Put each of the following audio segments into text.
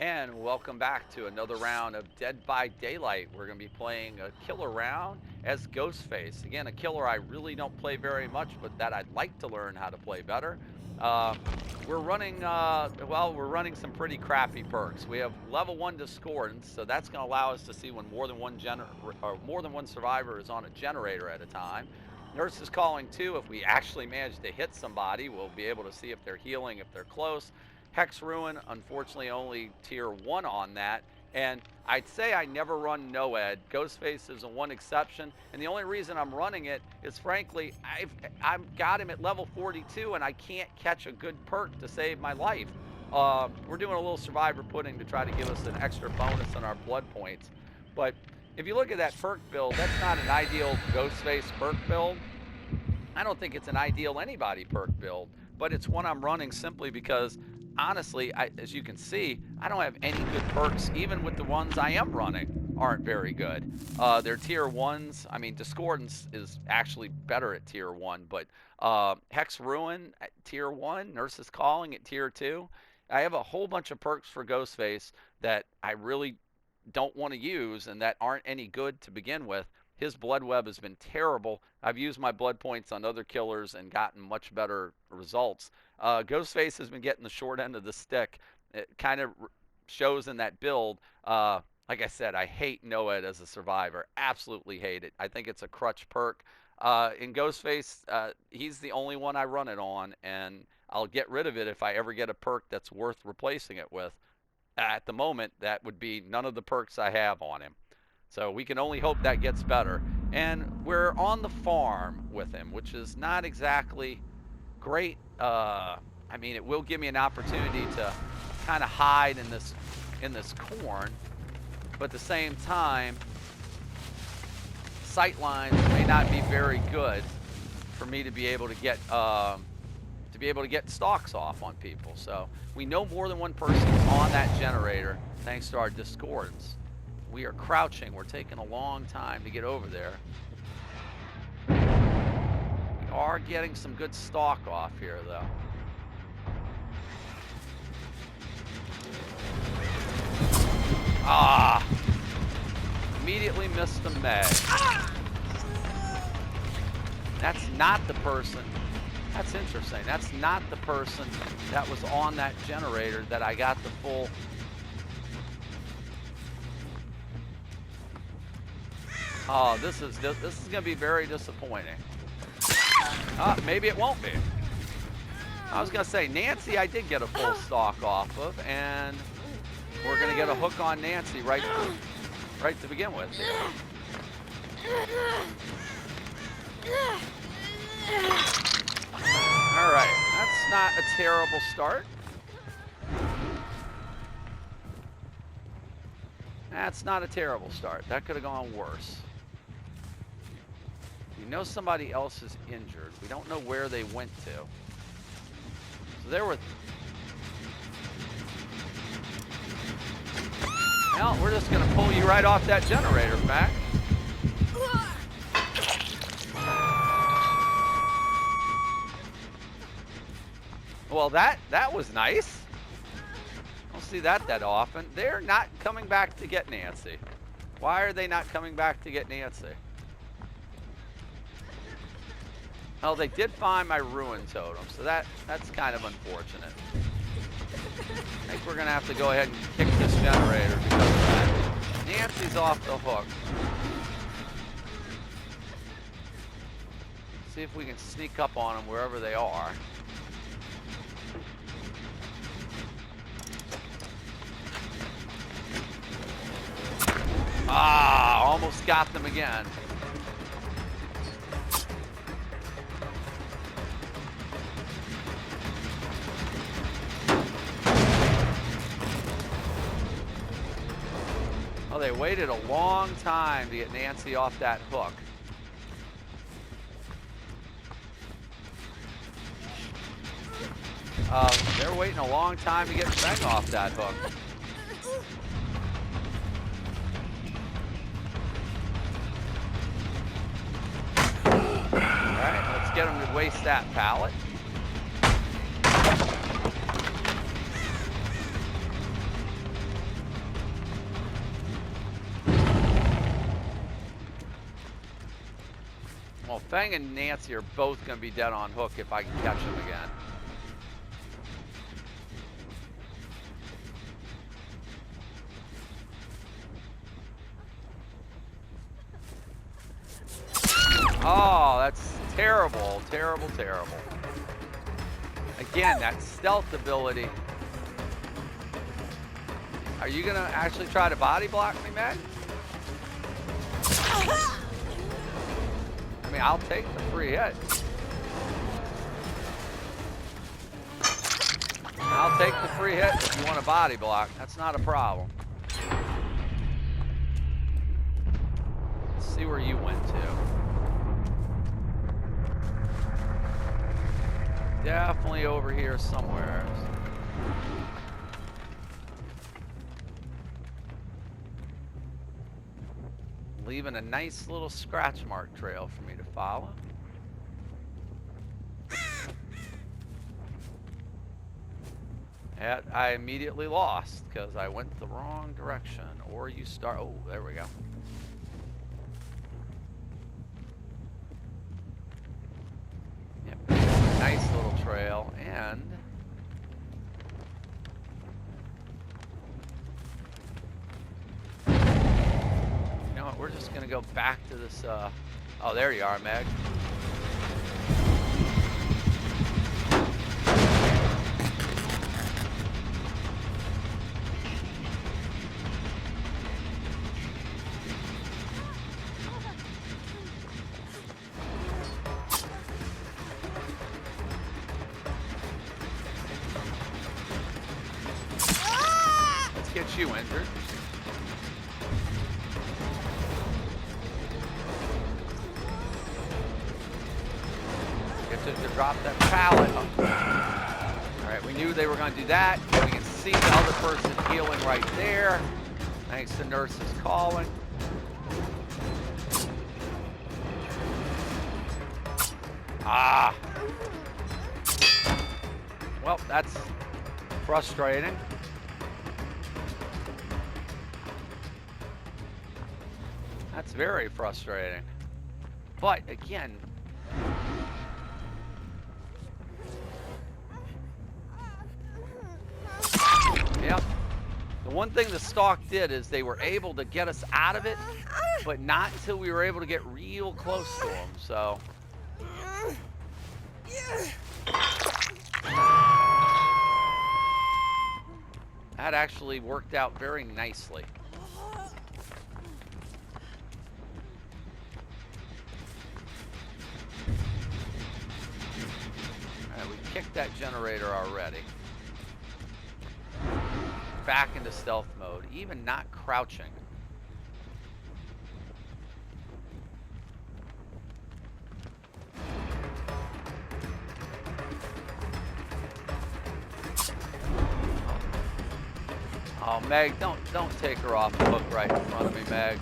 And welcome back to another round of Dead by Daylight. We're going to be playing a killer round as Ghostface. Again, a killer I really don't play very much, but that I'd like to learn how to play better. Uh, we're running some pretty crappy perks. We have level 1 discordance, so that's going to allow us to see when more than one survivor is on a generator at a time. Nurse is calling too. If we actually manage to hit somebody, we'll be able to see if they're healing, if they're close. Hex Ruin, unfortunately, only tier 1 on that. And I'd say I never run Noed. Ghostface is the one exception. And the only reason I'm running it is, frankly, I've got him at level 42, and I can't catch a good perk to save my life. We're doing a little survivor pudding to try to give us an extra bonus on our blood points. But if you look at that perk build, that's not an ideal Ghostface perk build. I don't think it's an ideal anybody perk build, but it's one I'm running simply because, honestly, as you can see, I don't have any good perks. Even with the ones I am running aren't very good. They're tier 1s. I mean, Discordance is actually better at tier 1, but Hex Ruin at tier 1, Nurse's Calling at tier 2. I have a whole bunch of perks for Ghostface that I really don't want to use and that aren't any good to begin with. His blood web has been terrible. I've used my blood points on other killers and gotten much better results. Ghostface has been getting the short end of the stick. It kind of shows in that build. Like I said, I hate Noed as a survivor. Absolutely hate it. I think it's a crutch perk. In Ghostface, he's the only one I run it on, and I'll get rid of it if I ever get a perk that's worth replacing it with. At the moment, that would be none of the perks I have on him. So we can only hope that gets better. And we're on the farm with him, which is not exactly great. I mean, it will give me an opportunity to kind of hide in this corn, but at the same time, sight lines may not be very good for me to be able to get stalks off on people. So we know more than one person is on that generator thanks to our discords. We are crouching. We're taking a long time to get over there. We are getting some good stalk off here, though. Ah! Immediately missed the Meg. That's not the person. That's interesting. That's not the person that was on that generator that I got the full. Oh, this is going to be very disappointing. Maybe it won't be. I was going to say, Nancy I did get a full stalk off of, and we're going to get a hook on Nancy right to begin with here. All right, that's not a terrible start. That's not a terrible start. That could have gone worse. We know somebody else is injured. We don't know where they went to. So there were... Well, we're just going to pull you right off that generator, Mac. Well, that was nice. I don't see that often. They're not coming back to get Nancy. Why are they not coming back to get Nancy? Well, they did find my ruin totem, so that's kind of unfortunate. I think we're going to have to go ahead and kick this generator because of that. Nancy's off the hook. See if we can sneak up on them wherever they are. Ah, almost got them again. Oh, they waited a long time to get Nancy off that hook. They're waiting a long time to get Feng off that hook. Alright, let's get them to waste that pallet. Fang and Nancy are both going to be dead on hook if I can catch them again. Oh, that's terrible, terrible, terrible. Again, that stealth ability. Are you going to actually try to body block me, Meg? I mean, I'll take the free hit. I'll take the free hit if you want a body block. That's not a problem. Let's see where you went to. Definitely over here somewhere. Leaving a nice little scratch mark trail for me to follow. And I immediately lost because I went the wrong direction. Or you start, oh, there we go. Yep, nice little trail, and you know what, we're just gonna go back to this, oh, there you are, Meg. Get you injured. Get to drop that pallet. All right, we knew they were going to do that. We can see the other person healing right there. Thanks to nurses calling. Ah. Well, that's frustrating. That's very frustrating. But again, yep. The one thing the stalk did is they were able to get us out of it, but not until we were able to get real close to them. So that actually worked out very nicely. Kicked that generator already. Back into stealth mode, even not crouching. Oh, Meg, don't take her off the hook right in front of me, Meg.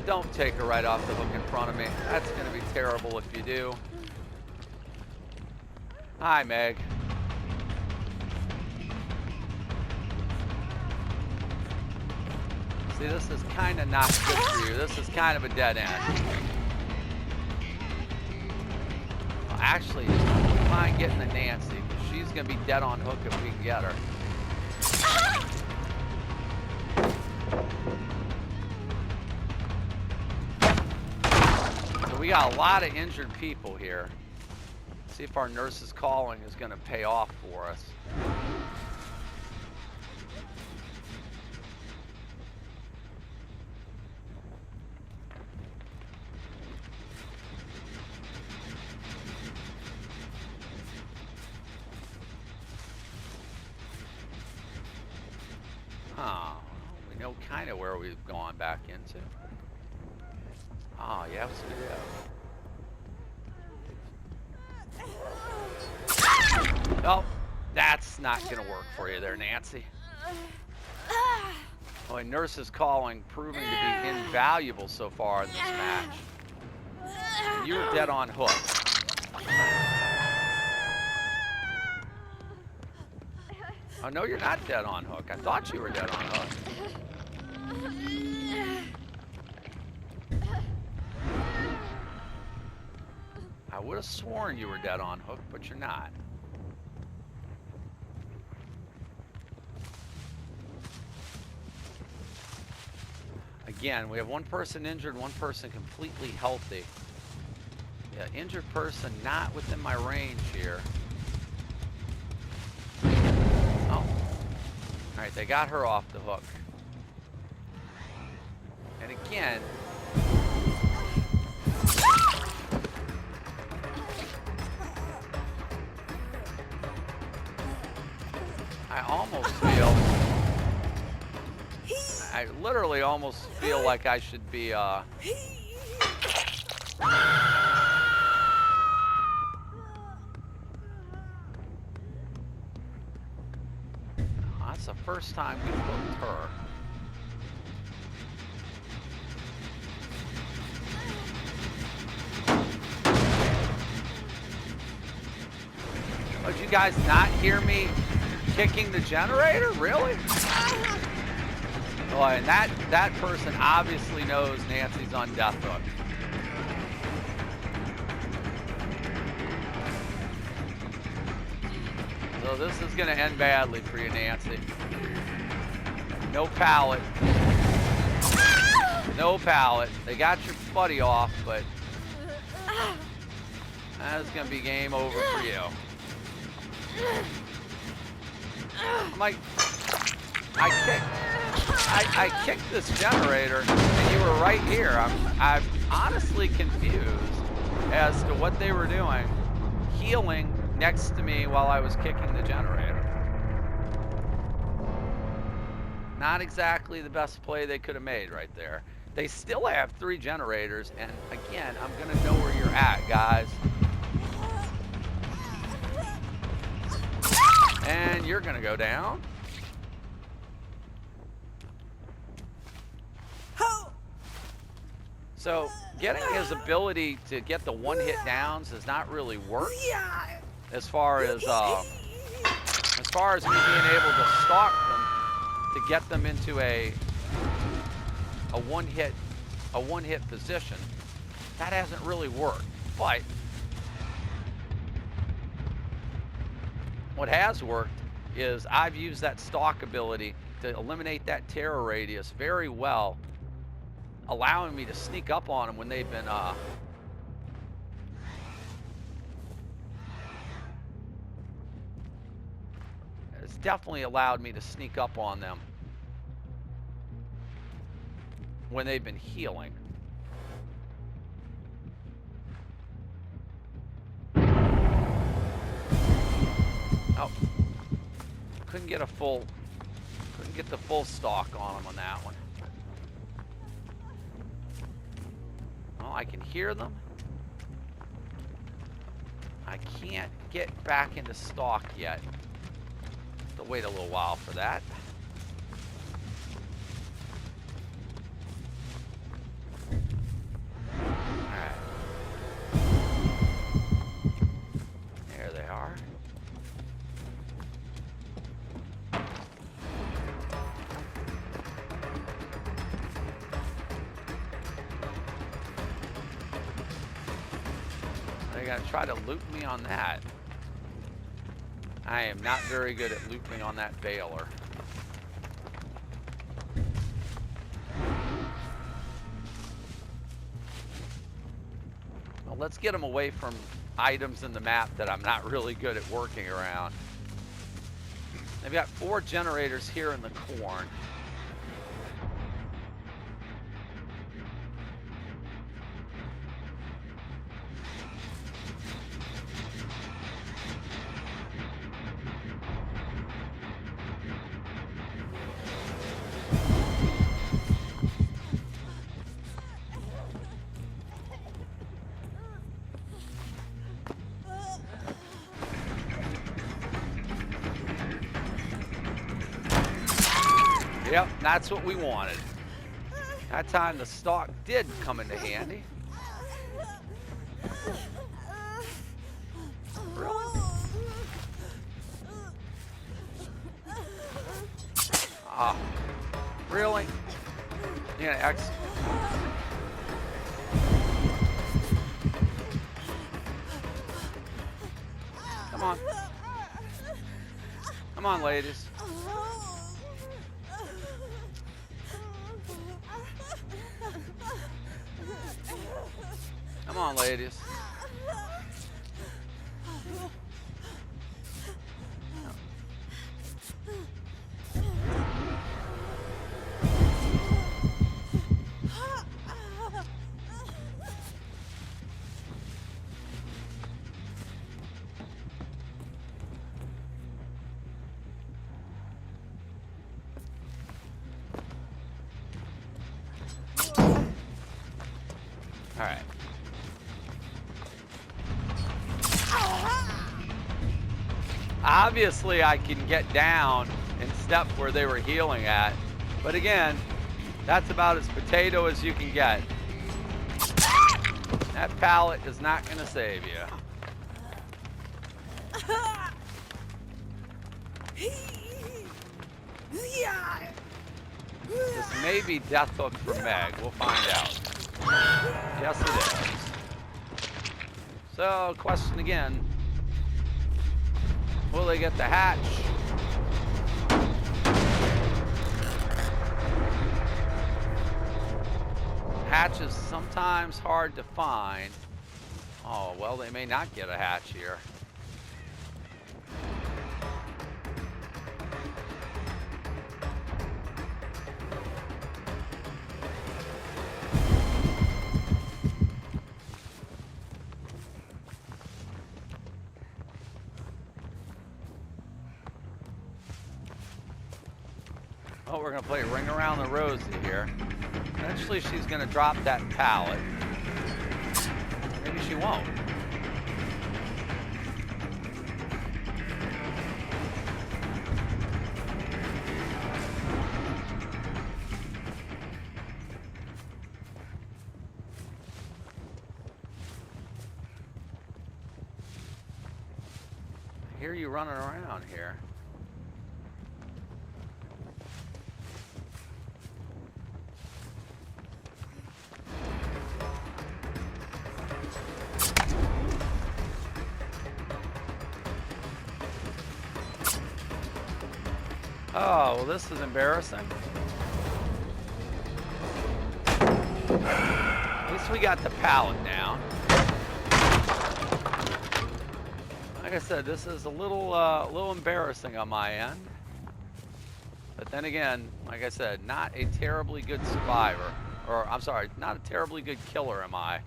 Don't take her right off the hook in front of me. That's going to be terrible if you do. Hi, Meg. See, this is kind of not good for you. This is kind of a dead end. Well, actually, we mind getting to Nancy. She's going to be dead on hook if we can get her. We got a lot of injured people here. See if our nurses calling is going to pay off for us. Oh, we know kind of where we've gone back into. Oh, yes, we do. Oh, that's not going to work for you there, Nancy. Boy, nurses calling, proving to be invaluable so far in this match. You're dead on hook. Oh, no, you're not dead on hook. I thought you were dead on hook. I would have sworn you were dead on hook, but you're not. Again, we have one person injured, one person completely healthy. Yeah, injured person not within my range here. Oh. Alright, they got her off the hook. And again, I almost feel, I literally almost feel like I should be, that's the first time we hooked her. Oh, did you guys not hear me kicking the generator? Really? Oh, and that person obviously knows Nancy's on death hook. So this is going to end badly for you, Nancy. No pallet. No pallet. They got your buddy off, but that is going to be game over for you. I'm like, I kicked this generator, and you were right here. I'm honestly confused as to what they were doing, healing next to me while I was kicking the generator. Not exactly the best play they could have made right there. They still have 3 generators, and again, I'm gonna know where you're at, guys. And you're gonna go down. So getting his ability to get the one-hit downs has not really worked as far as me being able to stalk them to get them into a one-hit position. That hasn't really worked. But what has worked is I've used that stalk ability to eliminate that terror radius very well, allowing me to sneak up on them when they've been it's definitely allowed me to sneak up on them when they've been healing. Oh, couldn't get the full stalk on them on that one. Well, I can hear them. I can't get back into stalk yet. Have to wait a little while for that. Alright. There they are. They're gonna try to loop me on that. I am not very good at looping on that baler. Well, let's get them away from items in the map that I'm not really good at working around. They've got 4 generators here in the corn. Yep, that's what we wanted. That time the stalk did come into handy. Really? Ah, really? Yeah, Come on. Come on, ladies. Come on, ladies. All right. Obviously, I can get down and step where they were healing at. But again, that's about as potato as you can get. That pallet is not going to save you. This may be death hook for Meg. We'll find out. Yes, it is. So, question again. Will they get the hatch? Hatch is sometimes hard to find. Oh, well, they may not get a hatch here. Oh, we're going to play Ring Around the Rosie here. Eventually, she's going to drop that pallet. Maybe she won't. I hear you running around here. Oh, well, this is embarrassing. At least we got the pallet down. Like I said, this is a little embarrassing on my end. But then again, like I said, not a terribly good survivor. Or, I'm sorry, not a terribly good killer am I.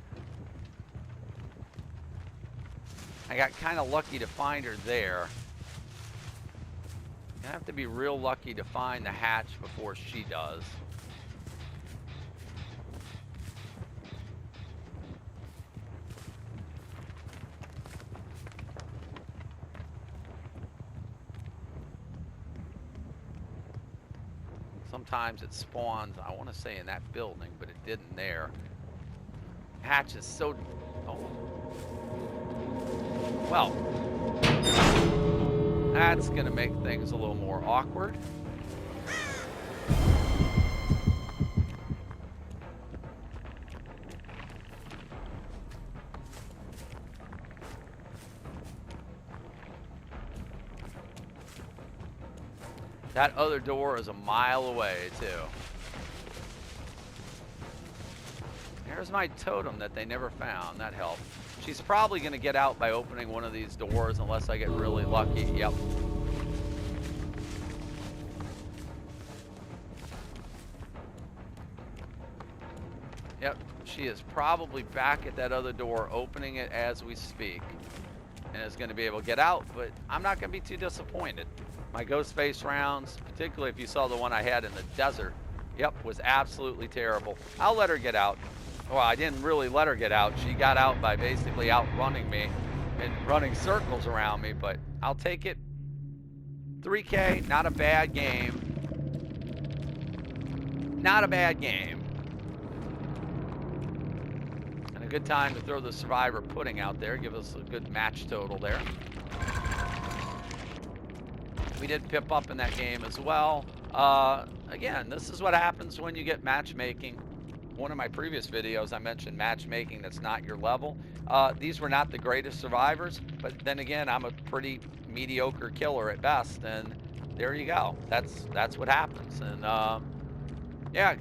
I got kind of lucky to find her there. You have to be real lucky to find the hatch before she does. Sometimes it spawns, I want to say in that building, but it didn't there. Hatch is so... Oh. Well... That's going to make things a little more awkward. That other door is a mile away, too. There's my totem that they never found. That helped. She's probably going to get out by opening one of these doors unless I get really lucky. Yep. Yep. She is probably back at that other door, opening it as we speak. And is going to be able to get out, but I'm not going to be too disappointed. My Ghostface rounds, particularly if you saw the one I had in the desert, yep, was absolutely terrible. I'll let her get out. Well, I didn't really let her get out. She got out by basically outrunning me and running circles around me, but I'll take it. 3K, not a bad game. Not a bad game. And a good time to throw the survivor pudding out there. Give us a good match total there. We did pip up in that game as well. Again, this is what happens when you get matchmaking. one of my previous videos, I mentioned matchmaking that's not your level. These were not the greatest survivors, but then again, I'm a pretty mediocre killer at best, and there you go. That's what happens. And yeah,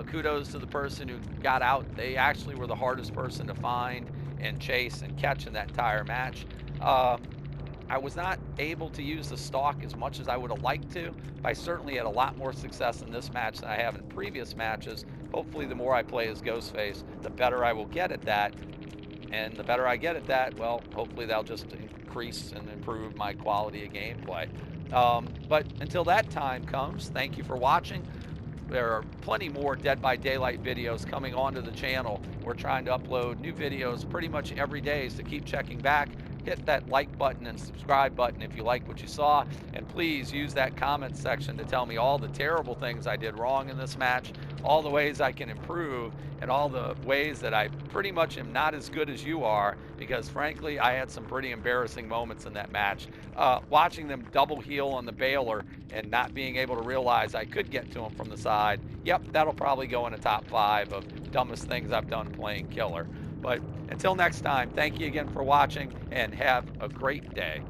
kudos to the person who got out. They actually were the hardest person to find and chase and catch in that entire match. Um, I was not able to use the stalk as much as I would have liked to, but I certainly had a lot more success in this match than I have in previous matches. Hopefully, the more I play as Ghostface, the better I will get at that. And the better I get at that, well, hopefully that'll just increase and improve my quality of gameplay. But until that time comes, thank you for watching. There are plenty more Dead by Daylight videos coming onto the channel. We're trying to upload new videos pretty much every day, so keep checking back. Hit that like button and subscribe button if you like what you saw. And please use that comment section to tell me all the terrible things I did wrong in this match, all the ways I can improve, and all the ways that I pretty much am not as good as you are, because frankly, I had some pretty embarrassing moments in that match. Watching them double heal on the baler and not being able to realize I could get to him from the side, yep, that'll probably go in a top 5 of dumbest things I've done playing killer. But until next time, thank you again for watching, and have a great day.